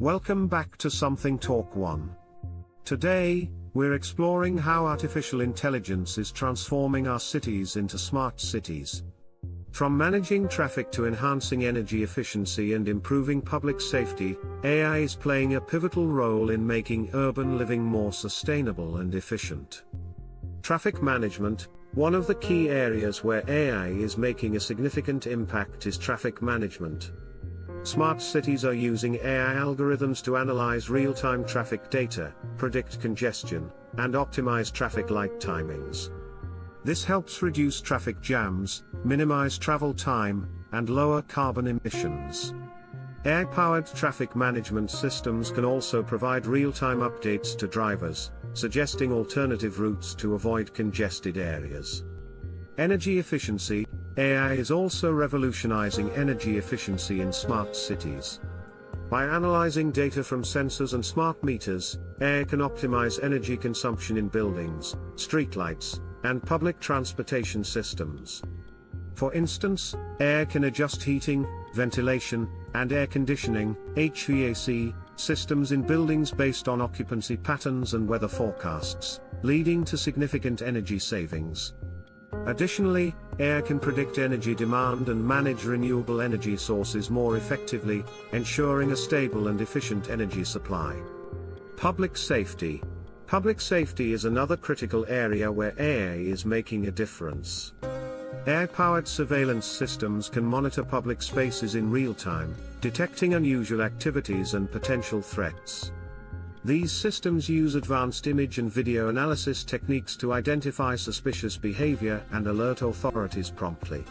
Welcome back to Something Talk 1. Today, we're exploring how artificial intelligence is transforming our cities into smart cities. From managing traffic to enhancing energy efficiency and improving public safety, AI is playing a pivotal role in making urban living more sustainable and efficient. Traffic management. One of the key areas where AI is making a significant impact is traffic management. Smart cities are using AI algorithms to analyze real-time traffic data, predict congestion, and optimize traffic light timings. This helps reduce traffic jams, minimize travel time, and lower carbon emissions. AI-powered traffic management systems can also provide real-time updates to drivers, suggesting alternative routes to avoid congested areas. Energy efficiency. AI is also revolutionizing energy efficiency in smart cities. By analyzing data from sensors and smart meters, AI can optimize energy consumption in buildings, streetlights, and public transportation systems. For instance, AI can adjust heating, ventilation, and air conditioning (HVAC) systems in buildings based on occupancy patterns and weather forecasts, leading to significant energy savings. Additionally, AI can predict energy demand and manage renewable energy sources more effectively, ensuring a stable and efficient energy supply. Public safety. Public safety is another critical area where AI is making a difference. AI-powered surveillance systems can monitor public spaces in real time, detecting unusual activities and potential threats. These systems use advanced image and video analysis techniques to identify suspicious behavior and alert authorities promptly.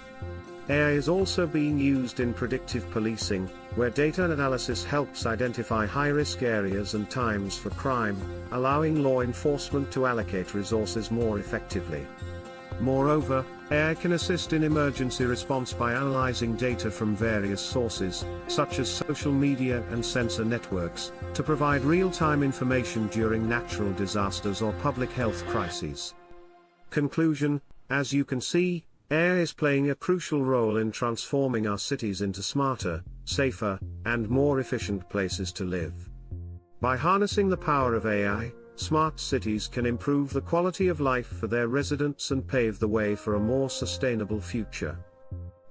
AI is also being used in predictive policing, where data analysis helps identify high-risk areas and times for crime, allowing law enforcement to allocate resources more effectively. Moreover, AI can assist in emergency response by analyzing data from various sources, such as social media and sensor networks, to provide real-time information during natural disasters or public health crises. Conclusion: as you can see, AI is playing a crucial role in transforming our cities into smarter, safer, and more efficient places to live. By harnessing the power of AI, smart cities can improve the quality of life for their residents and pave the way for a more sustainable future.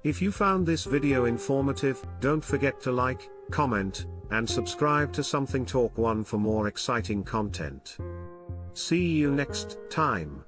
If you found this video informative, don't forget to like, comment, and subscribe to Something Talk 1 for more exciting content. See you next time.